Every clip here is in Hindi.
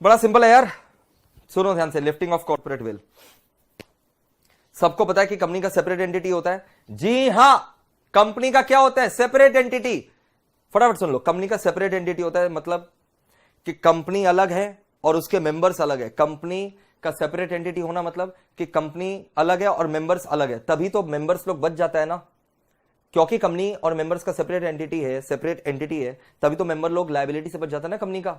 बड़ा सिंपल है यार, सुनो ध्यान से। लिफ्टिंग ऑफ कॉर्पोरेट वेल, सबको पता है कि कंपनी का सेपरेट एंटिटी होता है। जी हां, कंपनी का क्या होता है? Separate entity. फटाफट सुन लो, कंपनी का सेपरेट एंटिटी होता है मतलब कि कंपनी अलग है और उसके मेंबर्स अलग है। कंपनी का सेपरेट एंटिटी होना मतलब कि कंपनी अलग है और मेंबर्स अलग है, तभी तो मेंबर्स लोग बच जाता है ना, क्योंकि कंपनी और मेंबर्स का सेपरेट एंटिटी है, तभी तो मेंबर लोग लायबिलिटी से बच जाता है ना कंपनी का,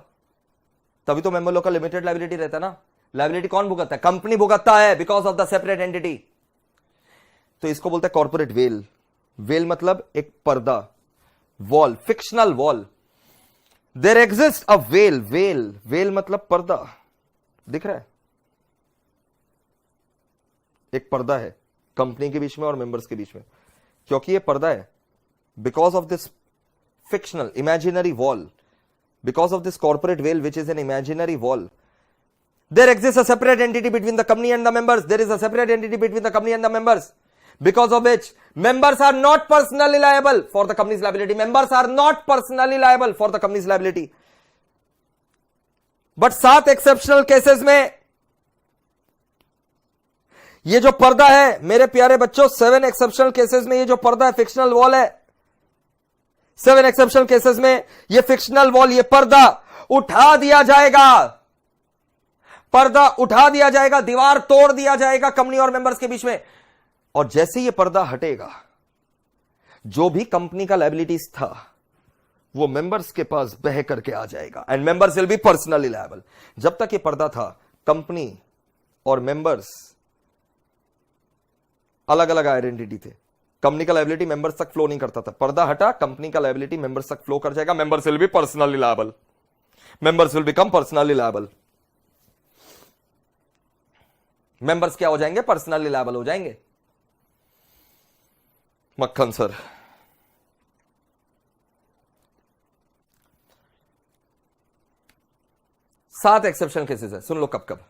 तभी तो मेंबर लोग का लिमिटेड लायबिलिटी रहता है ना। लायबिलिटी कौन भुगतता है? कंपनी भुगतता है, because of the separate entity. तो इसको बोलते हैं कॉर्पोरेट वेल। वेल मतलब एक पर्दा, wall, fictional wall. There exist a veil. Veil मतलब पर्दा, दिख रहा है? एक पर्दा है कंपनी के बीच में और मेंबर्स के बीच में, क्योंकि ये पर्दा है, because of this fictional imaginary wall, because of this corporate veil which is an imaginary wall, there exists a separate entity between the company and the members. There is a separate entity between the company and the members, because of which members are not personally liable for the company's liability. Members are not personally liable for the company's liability. But 7 exceptional cases में ये जो पर्दा है मेरे प्यारे बच्चों, 7 एक्सेप्शनल केसेस में ये जो पर्दा है, फिक्शनल वॉल है, 7 एक्सेप्शनल केसेस में ये फिक्शनल वॉल, ये पर्दा उठा दिया जाएगा। पर्दा उठा दिया जाएगा, दीवार तोड़ दिया जाएगा कंपनी और मेंबर्स के बीच में। और जैसे ये पर्दा हटेगा, जो भी कंपनी का लायबिलिटीज था वो मेंबर्स के पास बह करके आ जाएगा, and members will be personally liable. जब तक ये पर्दा था, कंपनी और मेंबर्स अलग अलग आइडेंटिटी थे। कंपनी का लायबिलिटी मेंबर्स तक फ्लो नहीं करता था। पर्दा हटा, कंपनी का लायबिलिटी मेंबर्स तक फ्लो कर जाएगा। Members will be personally liable, members will become personally liable. Members क्या हो जाएंगे? पर्सनली लायबल हो जाएंगे। मक्खन सर, सात एक्सेप्शन केसेस है, सुन लो कब कब।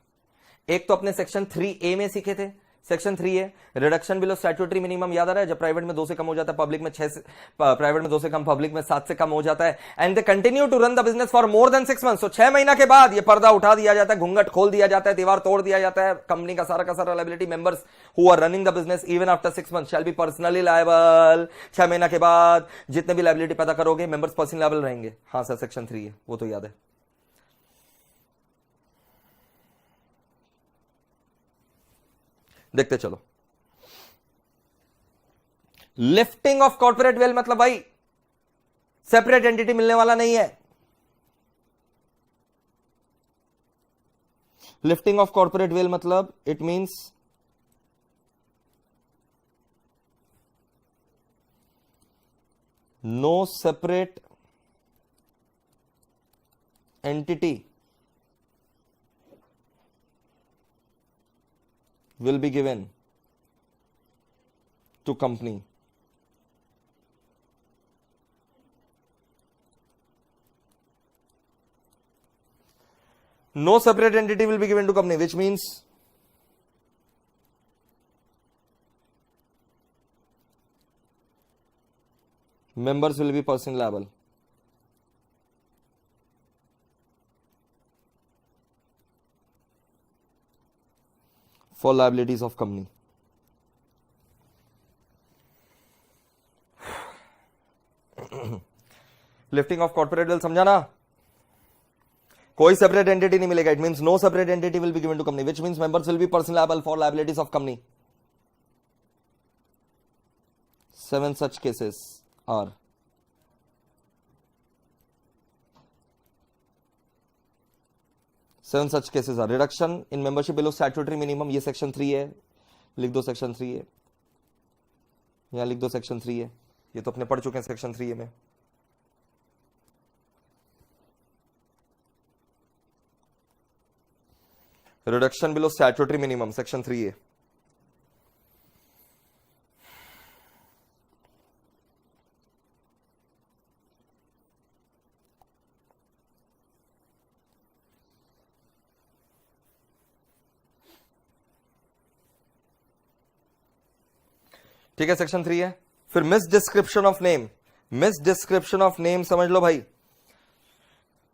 एक तो अपने सेक्शन 3A में सीखे थे। Section 3A, reduction below statutory minimum, याद आ रहा है? जब प्राइवेट में 2 से कम हो जाता है, पब्लिक में 6 से, प्राइवेट में 2 से कम, पब्लिक में 7 से कम हो जाता है। And they continue to run the business for more than 6 months. तो 6 महीना के बाद ये पर्दा उठा दिया जाता है, घूंघट खोल दिया जाता है, दीवार तोड़ दिया जाता है। कंपनी का सारा liability, members who are running the business even after 6 months shall be personally liable. 6 महीना के बाद जितने भी लायबिलिटी पैदा करोगे, मेंबर्स पर्सनली लायबल रहेंगे। हाँ सर, सेक्शन 3 है, वो तो याद है। देखते चलो। लिफ्टिंग ऑफ कॉर्पोरेट वेल मतलब भाई सेपरेट एंटिटी मिलने वाला नहीं है। लिफ्टिंग ऑफ कॉर्पोरेट वेल मतलब it means no separate entity will be given to company. No separate entity will be given to company, which means members will be personally liable. For liabilities of company. Lifting of corporate veil समझा ना? कोई सेपरेट एंटिटी नहीं मिलेगा। It means no separate entity will be given to company, which means members will be personally liable for liabilities of company. 7 such cases are reduction in membership below statutory minimum, ये सेक्शन 3 है, लिख दो सेक्शन 3 है, यहां लिख दो सेक्शन 3 है, ये तो अपने पढ़ चुके हैं सेक्शन 3 में। Reduction below statutory minimum, section 3 है। ठीक है, सेक्शन 3 है। फिर miss description of name. Miss description of name समझ लो भाई।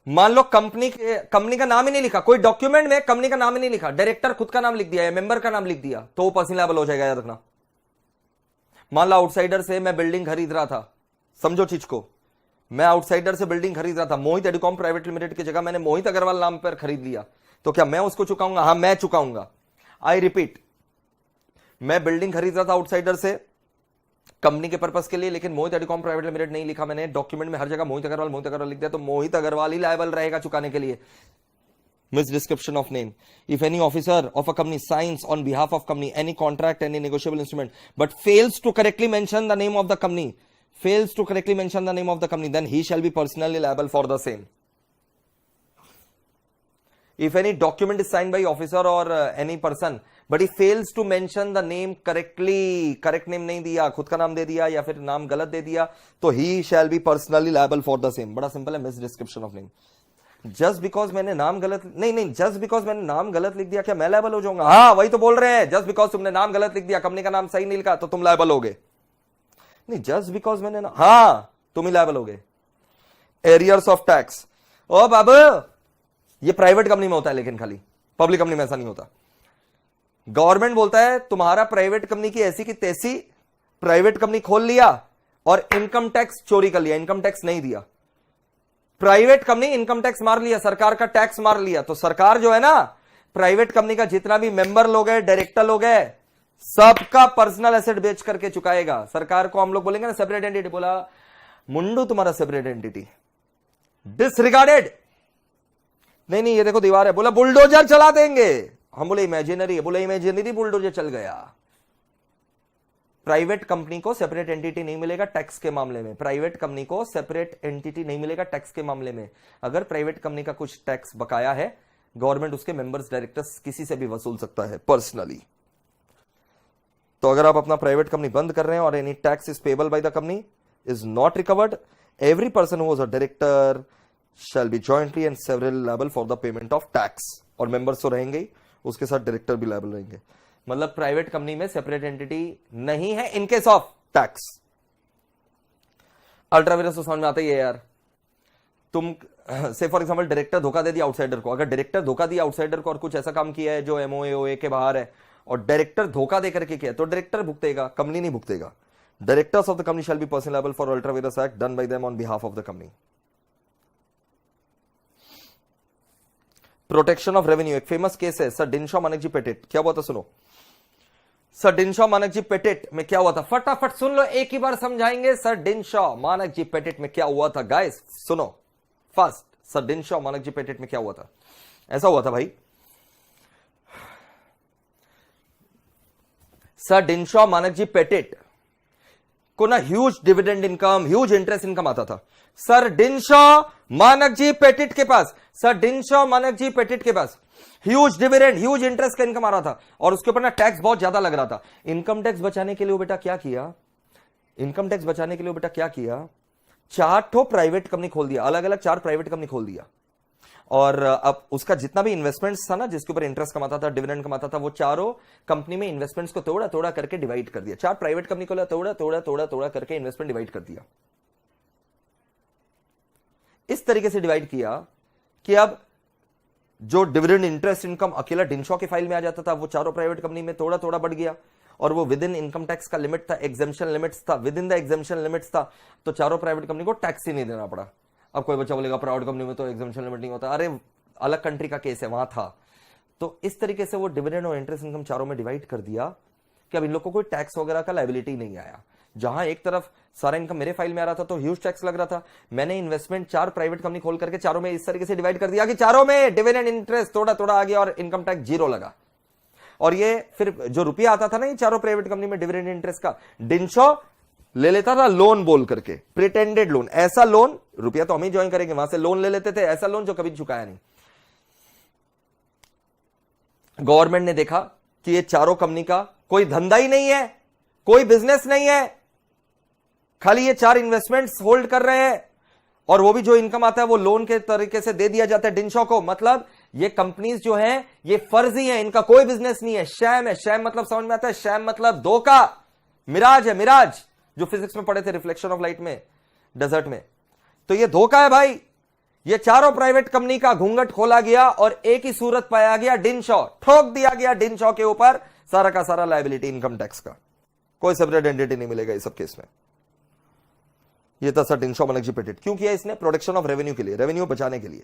मान लो कंपनी का नाम ही नहीं लिखा, कोई डॉक्यूमेंट में कंपनी का नाम ही नहीं लिखा, डायरेक्टर खुद का नाम लिख दिया या मेंबर का नाम लिख दिया, तो वो पर्सनल लायबल हो जाएगा, याद रखना। मान लो आउटसाइडर से मैं बिल्डिंग खरीद रहा था, समझो चीज को, मैं आउटसाइडर से बिल्डिंग खरीद रहा था, मोहित एडुकॉम प्राइवेट लिमिटेड की जगह मैंने मोहित अग्रवाल नाम पर खरीद लिया, तो क्या मैं उसको चुकाऊंगा? हां, मैं चुकाऊंगा। आई रिपीट, मैं बिल्डिंग खरीद रहा था आउटसाइडर से कंपनी के पर्पस के लिए, लेकिन मोहित एडुकॉम प्राइवेट लिमिटेड नहीं लिखा मैंने, डॉक्यूमेंट में हर जगह मोहित अग्रवाल लिख दिया, तो मोहित अग्रवाल ही लायबल रहेगा चुकाने के लिए। Misdescription of name. If any officer of a company signs on behalf of company any contract, any negotiable instrument, but fails to correctly mention the name of the company, then he shall be personally liable for the same. If any document is signed by officer or any person, but he fails to mention the name correctly, correct name नहीं दिया, खुद का नाम दे दिया या फिर नाम गलत दे दिया, तो he shall be personally liable for the same. बड़ा सिंपल है, misdescription of name. Just because मैंने नाम गलत नहीं, जस्ट बिकॉज मैंने नाम गलत लिख दिया क्या मैं लायबल हो जाऊंगा? हाँ, वही तो बोल रहे हैं, जस्ट बिकॉज तुमने नाम गलत लिख दिया, कंपनी का नाम सही नहीं लिखा, तो तुम लायबल होगे। नहीं, जस्ट बिकॉज मैंने हाँ, तुम ही लायबल होगे। एरियर्स ऑफ टैक्स, ओ बाबू, ये प्राइवेट कंपनी में होता है, लेकिन खाली पब्लिक कंपनी में ऐसा नहीं होता। गवर्नमेंट बोलता है तुम्हारा प्राइवेट कंपनी की ऐसी की तैसी प्राइवेट कंपनी खोल लिया और इनकम टैक्स चोरी कर लिया, इनकम टैक्स नहीं दिया। प्राइवेट कंपनी इनकम टैक्स मार लिया, सरकार का टैक्स मार लिया, तो सरकार जो है ना, प्राइवेट कंपनी का जितना भी मेंबर लोग है, डायरेक्टर लोग है, सबका पर्सनल एसेट बेच करके चुकाएगा। सरकार को हम लोग बोलेंगे ना सेपरेट एंटिटी, बोला मुंडू तुम्हारा सेपरेट एंटिटी, डिसरिगार्डेड। नहीं, ये देखो दीवार है, बोला बुलडोजर चला देंगे, हम बोले इमेजिनरी है, बोले इमेजिनरी बुलडोजर चल गया। प्राइवेट कंपनी को सेपरेट एंटिटी नहीं मिलेगा टैक्स के मामले में, प्राइवेट कंपनी को सेपरेट एंटिटी नहीं मिलेगा टैक्स के मामले में। अगर प्राइवेट कंपनी का कुछ टैक्स बकाया है, गवर्नमेंट उसके मेंबर्स, डायरेक्टर्स किसी से भी वसूल सकता है पर्सनली। तो अगर आप अपना प्राइवेट कंपनी बंद कर रहे हैं और any tax is payable by the company is not recovered, every person who was a director shall be jointly and severally liable for the payment of tax. और मेंबर्स तो रहेंगे ही, उसके साथ डायरेक्टर भी लायबल रहेंगे। मतलब प्राइवेट कंपनी में सेपरेट एंटिटी नहीं है इन केस ऑफ टैक्स। अल्ट्रावीरस तो समझ में आता ही है यार। तुम से फॉर एग्जांपल डायरेक्टर धोखा दे दिया आउटसाइडर को, अगर डायरेक्टर धोखा दिया आउटसाइडर को और कुछ ऐसा काम किया है जो एमओए ओए के बाहर है और डायरेक्टर धोखा देकर के किया, तो डायरेक्टर भुगतेगा, कंपनी नहीं भुगतेगा। Directors of the company shall be personally liable for ultra vires act done by them on behalf of the company. Protection of revenue, एक फेमस केस है सर डिनशॉ मानेक जी पेटेट। क्या हुआ था सुनो, सर डिनशॉ मानेक जी पेटेट में क्या हुआ था, फटाफट सुन लो, एक ही बार समझाएंगे। सर डिनशॉ मानेक जी पेटेट में क्या हुआ था गाइस, सुनो fast. Sir Dinshaw Maneckji Petit में क्या हुआ था? ऐसा हुआ था भाई, सर डिनशॉ मानेक जी पेटेट को ना huge dividend income, huge interest income आता था। सर डिनशॉ मानेक जी पेटेट के पास, सर डिनशॉ मानेक जी पेटेट के पास ह्यूज डिविडेंड, ह्यूज इंटरेस्ट का इनकम आ रहा था और उसके ऊपर ना टैक्स बहुत ज्यादा लग रहा था। इनकम टैक्स बचाने के लिए वो बेटा क्या किया, इनकम टैक्स बचाने के लिए वो बेटा क्या किया, 4 प्राइवेट कंपनी खोल दिया, अलग अलग 4 प्राइवेट कंपनी खोल दिया। और अब उसका जितना भी इन्वेस्टमेंट्स था ना, जिसके ऊपर इंटरेस्ट कमाता था, डिविडेंड कमाता था, वो चारों कंपनी में इन्वेस्टमेंट्स को तोड़ा तोड़ा करके डिवाइड कर दिया। 4 प्राइवेट कंपनी को तोड़ा तोड़ा तोड़ा तोड़ा करके इन्वेस्टमेंट डिवाइड कर दिया। इस तरीके से डिवाइड किया कि अब जो डिविडेंड इंटरेस्ट इनकम अकेला डिनशॉ के फाइल में आ जाता था, वो चारों प्राइवेट कंपनी में थोड़ा थोड़ा बढ़ गया और वो विद इन इनकम टैक्स का लिमिट था, एग्जेम्पशन लिमिट्स था, with in the exemption limits था, तो चारों प्राइवेट कंपनी को टैक्स ही नहीं देना पड़ा। अब कोई बच्चा बोलेगा प्राइवेट कंपनी में तो एग्जेम्पशन लिमिट नहीं होता, अरे अलग कंट्री का केस है, वहां था। तो इस तरीके से वो डिविडेंड और इंटरेस्ट इनकम चारों में डिवाइड कर दिया कि अब इन लोगों को कोई टैक्स वगैरह का लायबिलिटी नहीं आया। जहां एक तरफ सारा इनकम मेरे फाइल में आ रहा था तो ह्यूज टैक्स लग रहा था, मैंने इन्वेस्टमेंट 4 प्राइवेट कंपनी खोल करके चारों में इस तरीके से डिवाइड कर दिया कि चारों में डिविडेंड इंटरेस्ट थोड़ा थोड़ा आ गया और इनकम टैक्स 0 लगा। और ये फिर जो रुपया आता था ना ये चारों प्राइवेट कंपनी में डिविडेंड इंटरेस्ट का, डिनशॉ ले लेता था लोन बोल करके, प्रिटेंडेड लोन, ऐसा लोन, रुपया तो हम ही ज्वाइन करेंगे, वहां से लोन ले लेते थे, ऐसा लोन जो कभी चुकाया नहीं। गवर्नमेंट ने देखा कि ये चारों कंपनी का कोई धंधा ही नहीं है, कोई बिजनेस नहीं है, खाली ये 4 इन्वेस्टमेंट्स होल्ड कर रहे हैं और वो भी जो इनकम आता है वो लोन के तरीके से दे दिया जाता है डिनशॉ को। मतलब ये कंपनीज जो हैं ये फर्जी हैं, इनका कोई बिजनेस नहीं है, शैम है। शैम मतलब समझ में आता है, शैम मतलब धोखा, मिराज है, मिराज जो फिजिक्स में पढ़े थे रिफ्लेक्शन ऑफ लाइट में, डेजर्ट में। तो ये धोखा है भाई, ये चारों प्राइवेट कंपनी का घूंघट खोला गया और एक ही सूरत पाया गया, डिनशॉ, ठोक दिया गया डिनशॉ के ऊपर सारा का सारा लायबिलिटी इनकम टैक्स का। कोई सेपरेट एंटिटी नहीं मिलेगा इस सब केस में। ये था सर डिनशॉ बनर्जी पेटेंट। क्यों किया इसने? प्रोटेक्शन ऑफ रेवेन्यू के लिए, रेवेन्यू बचाने के लिए।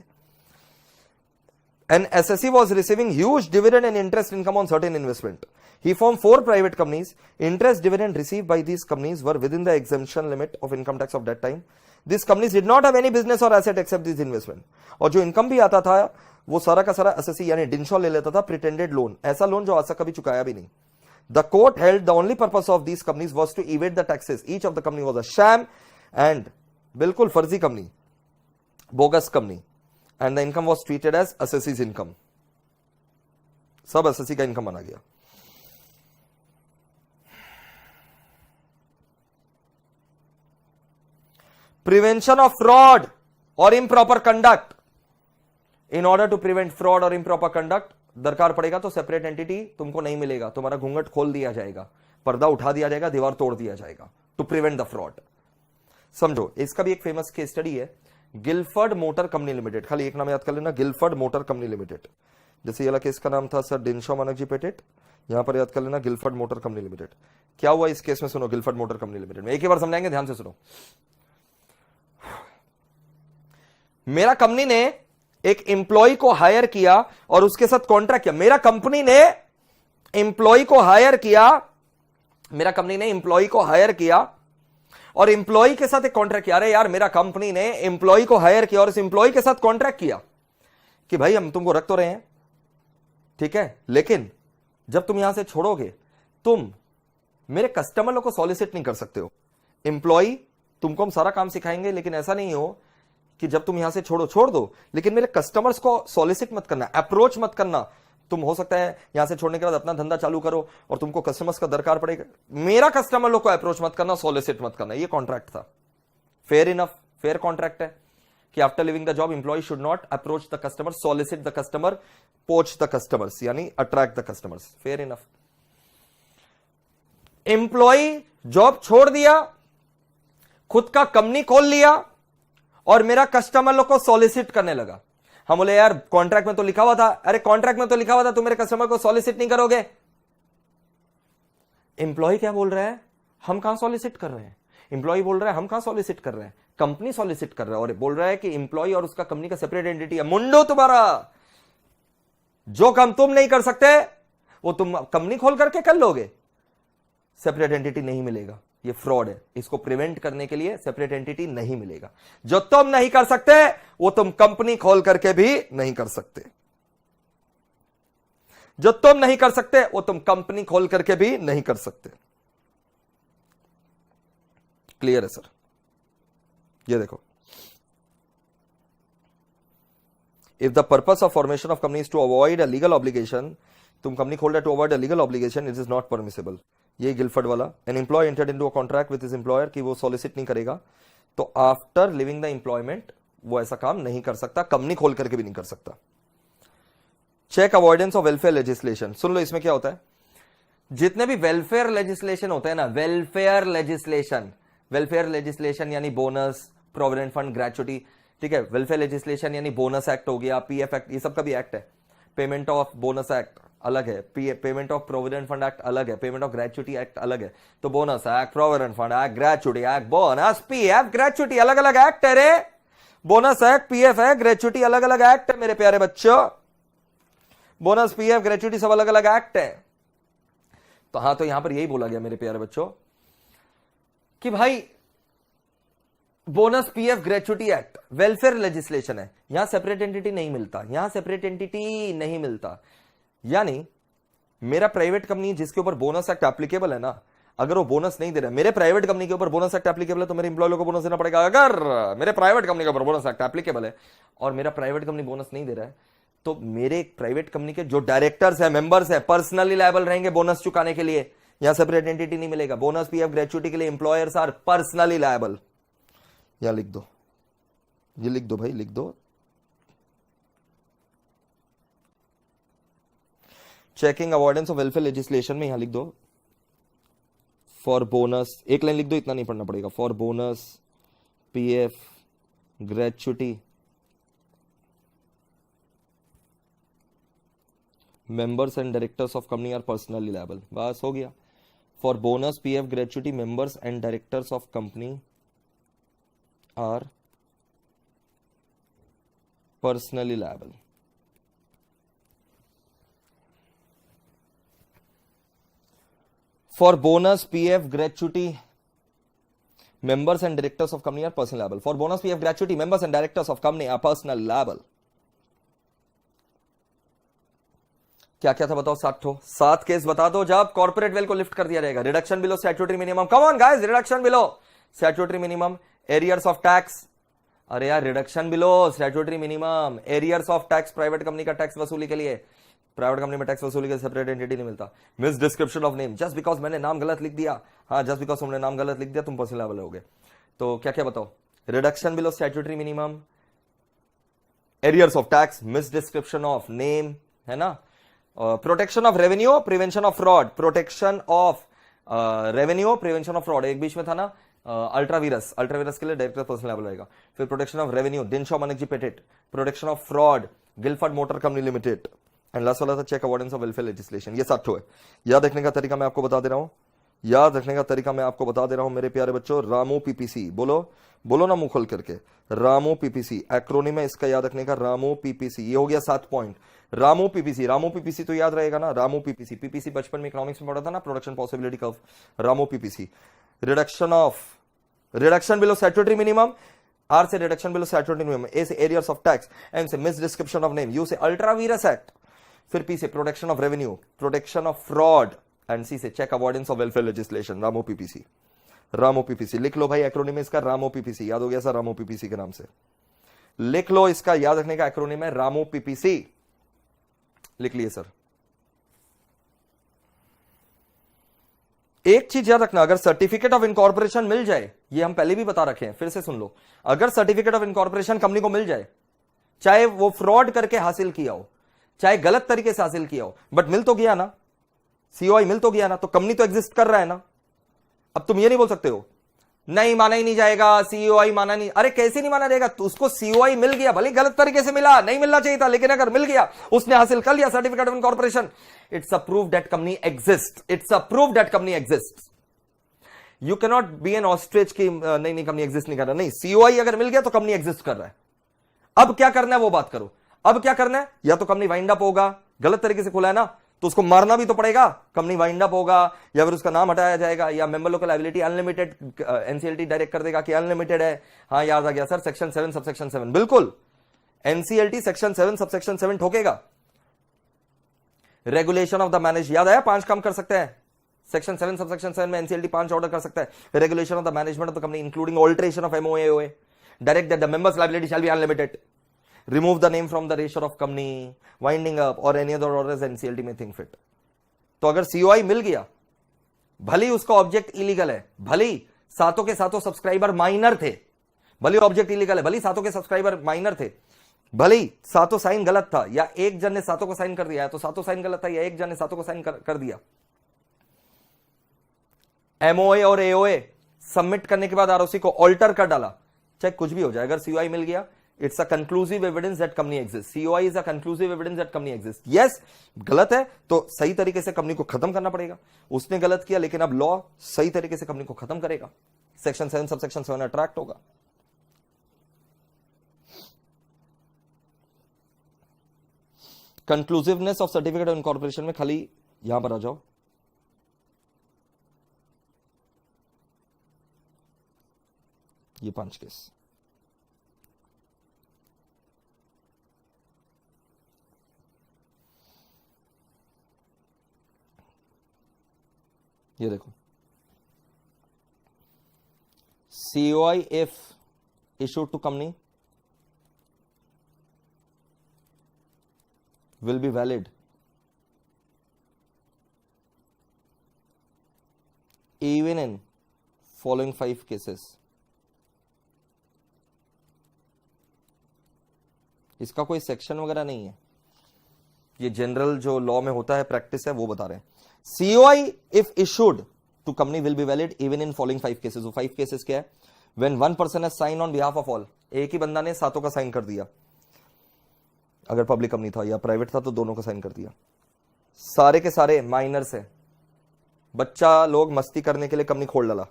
And SSE was receiving huge dividend and interest income on certain investment. He formed 4 private companies. Interest dividend received by these companies were within the exemption limit of income tax of that time. These companies did not have any business or asset except this investment. और जो इनकम भी आता था वो सारा का सारा SSE यानी डिनशॉ ले लेता था प्रिटेंडेड लोन, ऐसा लोन जो आज तक कभी चुकाया भी नहीं। The court held the only purpose of these companies was to evade the taxes. Each of the company was a sham and बिल्कुल फर्जी company, bogus company, and the income was treated as SSE's income. सब SSE का इनकम बना गया। प्रिवेंशन ऑफ फ्रॉड और improper conduct. In order to prevent fraud और इम्प्रॉपर कंडक्ट दरकार पड़ेगा तो सेपरेट एंटिटी तुमको नहीं मिलेगा, तुम्हारा घूंघट खोल दिया जाएगा, पर्दा उठा दिया जाएगा, दीवार तोड़ दिया जाएगा, टू प्रिवेंट द फ्रॉड। समझो, इसका भी एक फेमस केस स्टडी है, गिलफर्ड मोटर कंपनी लिमिटेड। खाली एक नाम याद कर लेना, गिलफर्ड मोटर कंपनी लिमिटेड। जैसे ये वाला केस का नाम था सर डिनशॉ बनर्जी पेटेंट, यहां पर याद कर लेना गिलफर्ड मोटर कंपनी लिमिटेड। क्या हुआ इस केस में सुनो, गिलफर्ड मोटर कंपनी लिमिटेड में एक ही बार समझाएंगे, ध्यान से सुनो। मेरा कंपनी ने एक एम्प्लॉय को हायर किया और उसके साथ कॉन्ट्रैक्ट किया। मेरा कंपनी ने एम्प्लॉय को हायर किया, मेरा कंपनी ने एम्प्लॉय को हायर किया और एम्प्लॉय के साथ एक कॉन्ट्रैक्ट किया। अरे यार, मेरा कंपनी ने एम्प्लॉय को हायर किया और इस एम्प्लॉय के साथ कॉन्ट्रैक्ट किया कि भाई हम तुमको रख तो रहे हैं, ठीक है, लेकिन जब तुम यहां से छोड़ोगे तुम मेरे कस्टमर को सॉलिसिट नहीं कर सकते हो। एम्प्लॉय तुमको हम सारा काम सिखाएंगे, लेकिन ऐसा नहीं हो कि जब तुम यहां से छोड़ दो, लेकिन मेरे कस्टमर्स को सॉलिसिट मत करना, अप्रोच मत करना। तुम हो सकता है यहां से छोड़ने के बाद अपना धंधा चालू करो और तुमको कस्टमर्स का दरकार पड़ेगा, मेरा कस्टमर लोग को अप्रोच मत करना, सॉलिसिट मत करना। ये कॉन्ट्रैक्ट था, फेयर इनफ, फेयर कॉन्ट्रैक्ट है कि after leaving the job employee should not approach the customer, solicit the customer, poach the customers, यानी attract the customers, fair enough. Employee job छोड़ दिया, खुद का कंपनी खोल लिया और मेरा कस्टमर लोग को सॉलिसिट करने लगा। हम बोले यार कॉन्ट्रैक्ट में तो लिखा हुआ था। अरे कॉन्ट्रैक्ट में तो लिखा हुआ था तुम मेरे कस्टमर को सॉलिसिट नहीं करोगे। एम्प्लॉय क्या बोल रहा है, हम कहां सॉलिसिट कर रहे हैं। एम्प्लॉय बोल रहा है हम कहां सॉलिसिट कर रहे हैं, कंपनी सॉलिसिट कर रहा है और बोल रहा है कि एम्प्लॉय और उसका कंपनी का सेपरेट एंटिटी है। मुंडो तुम्हारा, जो काम तुम नहीं कर सकते वो तुम कंपनी खोल करके कर लोगे, सेपरेट एंटिटी नहीं मिलेगा। ये फ्रॉड है, इसको प्रिवेंट करने के लिए सेपरेट एंटिटी नहीं मिलेगा। जो तुम नहीं कर सकते वो तुम कंपनी खोल करके भी नहीं कर सकते, जो तुम नहीं कर सकते वो तुम कंपनी खोल करके भी नहीं कर सकते। क्लियर है सर? ये देखो, if the purpose of formation of company is to avoid a legal obligation, तुम कंपनी खोल रहे to avoid a legal obligation, it is not permissible. ये गिलफर्ड वाला, an employee entered into a contract with his employer कि वो सॉलिसिट नहीं करेगा, तो आफ्टर लिविंग द एम्प्लॉयमेंट वो ऐसा काम नहीं कर सकता, कंपनी खोल करके भी नहीं कर सकता। Check avoidance of welfare legislation. सुन लो इसमें क्या होता है, जितने भी वेलफेयर लेजिस्लेशन होते हैं ना, वेलफेयर लेजिस्लेशन यानी बोनस, प्रोविडेंट फंड, ग्रेचुटी, ठीक है। वेलफेयर लेजिस्लेशन यानी बोनस एक्ट हो गया, पीएफ एक्ट, ये सब का भी एक्ट है। पेमेंट ऑफ बोनस एक्ट अलग है, payment of provident fund act अलग है, पेमेंट ऑफ ग्रेचुटी एक्ट अलग है। तो bonus act, provident fund act, gratuity act, bonus, PF, gratuity अलग अलग एक्ट है रे। बोनस एक्ट, पीएफ है, ग्रेचुटी अलग अलग एक्ट है मेरे प्यारे बच्चों। बोनस, पीएफ, ग्रेचुटी सब अलग अलग एक्ट है। तो हाँ, तो यहां पर यही बोला गया मेरे प्यारे बच्चों कि भाई bonus, PF, gratuity act welfare legislation है, यहां सेपरेट एंटिटी नहीं मिलता, यहां सेपरेट एंटिटी नहीं मिलता। यानी मेरा प्राइवेट कंपनी जिसके ऊपर बोनस एक्ट एप्लीकेबल है ना, अगर वो बोनस नहीं दे रहा है, मेरे प्राइवेट कंपनी के ऊपर बोनस एक्ट एप्लीकेबल है तो मेरे एम्प्लॉय को बोनस देना पड़ेगा। अगर मेरे प्राइवेट कंपनी के ऊपर बोनस एक्ट एप्लीकेबल है और मेरा प्राइवेट कंपनी बोनस नहीं दे रहा है, तो मेरे प्राइवेट कंपनी के जो डायरेक्टर्स है, मेंबर्स है, पर्सनली लायबल रहेंगे बोनस चुकाने के लिए। यहां सेपरेट एंटिटी नहीं मिलेगा। बोनस, पीएफ, ग्रेचुटी के लिए एम्प्लॉयर्स आर पर्सनली लायबल। यहां लिख दो, ये लिख दो भाई, लिख दो। Checking avoidance of welfare legislation में यहां लिख दो फॉर बोनस, एक लाइन लिख दो, इतना नहीं पढ़ना पड़ेगा। For bonus, PF, gratuity members and directors of company are personally liable. बस हो गया. For bonus, PF, gratuity, members and directors of company are personally liable. For bonus, PF, gratuity, members and directors of company are personally liable. For bonus, PF, gratuity, members and directors of company are personally liable. क्या क्या था बताओ? 7 केस बता दो जब कॉर्पोरेट वेल को लिफ्ट कर दिया जाएगा. Reduction below statutory minimum. Come on guys, reduction below statutory minimum. Arrears of tax. अरे यार, reduction below statutory minimum. Arrears of tax, private company का टैक्स वसूली के लिए. प्राइवेट कंपनी में टैक्स वसूली के सेपरेट एंटिटी नहीं मिलता. Miss description of name. Just because मैंने नाम गलत लिख दिया. हाँ, जस्ट बिकॉज तुमने नाम गलत लिख दिया तुम पर्सनल लायबल हो गए. तो क्या क्या बताओ? Reduction below statutory minimum, arrears of tax, miss description of name, है ना. Protection of revenue, prevention of fraud. Protection of revenue, prevention of fraud. एक बीच में था ना अल्ट्रावीरस. अल्ट्रावीरस के लिए डायरेक्टर पर्सनल लायबल रहेगा. फिर protection of revenue, Dinshaw Maneckji Petit. Protection of fraud, Gilford motor company limited. And last वाला था check avoidance of welfare legislation. ये 7 है. याद रखने का तरीका मैं आपको बता दे रहा हूं. याद रखने का तरीका मैं आपको बता दे रहा हूं मेरे प्यारे बच्चों. रामो पीपीसी. बोलो बोलो ना मुंह खोल करके. रामो पीपीसी एक्रोनिम है इसका. याद रखने का रामो पीपीसी. ये हो गया 7 पॉइंट. रामो पीपीसी. रामो पीपीसी तो याद रहेगा ना. रामो पीपीसी. पीपीसी बचपन में इकोनॉमिक्स में पढ़ा था ना, प्रोडक्शन पॉसिबिलिटी कर्व. रामो PPC. Reduction below statutory minimum. R से reduction below statutory minimum. A से एरियर्स ऑफ टैक्स. एम से misdescription of name. U से अल्ट्रावीरस एक्ट. फिर पी से protection of revenue, protection of fraud. And C से check avoidance of welfare legislation. रामो पीपीसी. रामो पीपीसी लिख लो भाई. एक्रोनिम इसका रामो पीपीसी. याद हो गया सर? रामो पीपीसी के नाम से लिख लो. इसका याद रखने का एक्रोनिम है रामो पीपीसी. लिख लिए सर. एक चीज याद रखना, अगर सर्टिफिकेट ऑफ इनकॉर्पोरेशन मिल जाए, ये हम पहले भी बता रखे हैं, फिर से सुन लो. अगर सर्टिफिकेट ऑफ इनकॉर्पोरेशन कंपनी को मिल जाए, चाहे वो फ्रॉड करके हासिल किया हो, चाहे गलत तरीके से हासिल किया हो, बट मिल तो गया ना. सीओआई मिल तो गया ना, तो कंपनी तो एग्जिस्ट कर रहा है ना. अब तुम ये नहीं बोल सकते हो नहीं माना ही नहीं जाएगा, सीओआई माना नहीं. अरे कैसे नहीं माना जाएगा? तो उसको सीओआई मिल गया, भले गलत तरीके से मिला, नहीं मिलना चाहिए था, लेकिन अगर मिल गया, उसने हासिल कर लिया certificate of incorporation, it's a proof that company exist. It's a proof that company exist. You can not be N ostrich की नहीं कंपनी एग्जिस्ट नहीं कर रहा. नहीं, सीओआई अगर मिल गया तो कंपनी एग्जिस्ट कर रहा है. अब क्या करना है वो बात करो. अब क्या करना है? या तो कंपनी वाइंड अप होगा, गलत तरीके से खुला है ना, तो उसको मारना भी तो पड़ेगा. कंपनी वाइंड अप होगा, या फिर उसका नाम हटाया जाएगा, या member local liability unlimited NCLT direct कर देगा कि अनलिमिटेड है. हाँ याद आ गया सर, सेक्शन 7 सबसेक्शन 7. बिल्कुल, एनसीएलटी सेक्शन 7 सबसेक्शन 7 ठोकेगा. Regulation of the manage. याद आया? 5 काम कर सकते हैं. सेक्शन 7 सबसेक्शन 7 में एनसीएलटी 5 ऑर्डर कर सकता है. Regulation of the management of the company including alteration of MOA. Direct that the members liability shall be unlimited. Remove the name from the register of company, winding up or any other orders NCLT may think fit. तो अगर COI मिल गया, भले उसका ऑब्जेक्ट इलीगल है, भले सातों के सातों सब्सक्राइबर माइनर थे, भले ऑब्जेक्ट इलीगल है, भले सातों के सब्सक्राइबर माइनर थे, भले सातों साइन गलत था, या एक जन ने सातों को साइन कर दिया है तो सातों साइन गलत था, या एक जन ने सातों को साइन कर दिया. एमओए और एओए सबमिट करने के बाद आरओसी को ऑल्टर कर डाला, चाहे कुछ भी हो जाए, अगर COI मिल गया, it's a conclusive evidence that company exists. COI is a conclusive evidence that company exists. Yes, गलत है तो सही तरीके से कंपनी को खत्म करना पड़ेगा. उसने गलत किया, लेकिन अब लॉ सही तरीके से कंपनी को खत्म करेगा. सेक्शन 7 सबसेक्शन 7 अट्रैक्ट होगा. कंक्लूसिवनेस ऑफ सर्टिफिकेट ऑफ इनकॉर्पोरेशन में खाली यहां पर आ जाओ. ये 5 केस. ये देखो, COI if issued to company will be valid even in following 5 cases. इसका कोई सेक्शन वगैरह नहीं है, ये जनरल जो लॉ में होता है, प्रैक्टिस है, वो बता रहे हैं. COI if issued to company will be valid even in following 5 cases. वो 5 cases क्या है? When one person has signed on behalf of all. एक ही बंदा ने सातों का साइन कर दिया, अगर पब्लिक कंपनी था या प्राइवेट था तो दोनों का साइन कर दिया. सारे के सारे माइनर से बच्चा लोग मस्ती करने के लिए कंपनी खोल डाला।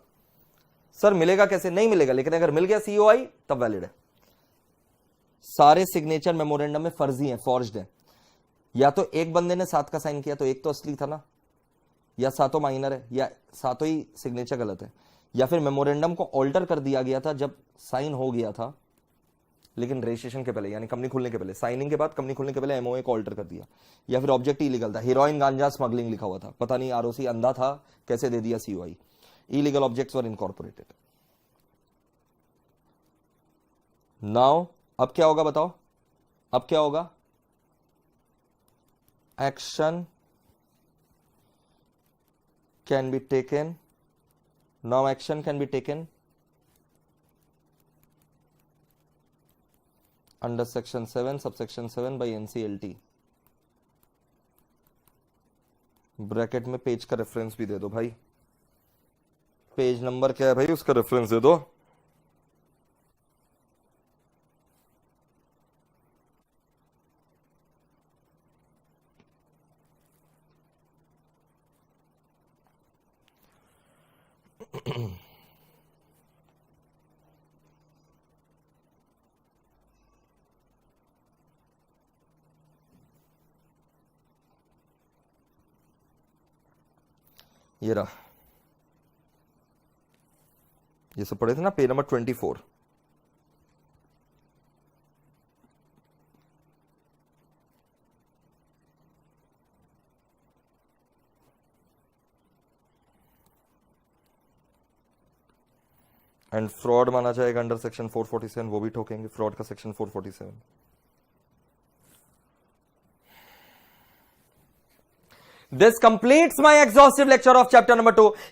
सर मिलेगा कैसे? नहीं मिलेगा, लेकिन अगर मिल गया सीओआई तब वैलिड है। सारे सिग्नेचर मेमोरेंडम में फर्जी हैं, फॉर्ज्ड है। या तो एक बंदे ने 7 का साइन किया तो एक तो असली था ना, या सातों माइनर है, या सातों ही सिग्नेचर गलत है, या फिर मेमोरेंडम को ऑल्टर कर दिया गया था जब साइन हो गया था लेकिन रजिस्ट्रेशन के पहले, यानी कंपनी खुलने के पहले, साइनिंग के बाद कंपनी खुलने के पहले एमओए को ऑल्टर कर दिया, या फिर ऑब्जेक्ट इलीगल था, हीरोइन गांजा स्मगलिंग लिखा हुआ था, पता नहीं आरओसी अंधा था कैसे दे दिया COI. Illegal objects were incorporated. Now अब क्या होगा बताओ? अब क्या होगा? Action can be taken, now action can be taken under section 7 subsection 7 by NCLT. Bracket में पेज का रेफरेंस भी दे दो भाई, पेज नंबर क्या है भाई उसका रेफरेंस दे दो। ये रहा, ये सब पढ़े थे ना, पेज नंबर 24। एंड फ्रॉड माना जाएगा अंडर सेक्शन 447, वो भी ठोकेंगे फ्रॉड का section 447। This completes my exhaustive lecture of chapter number 2.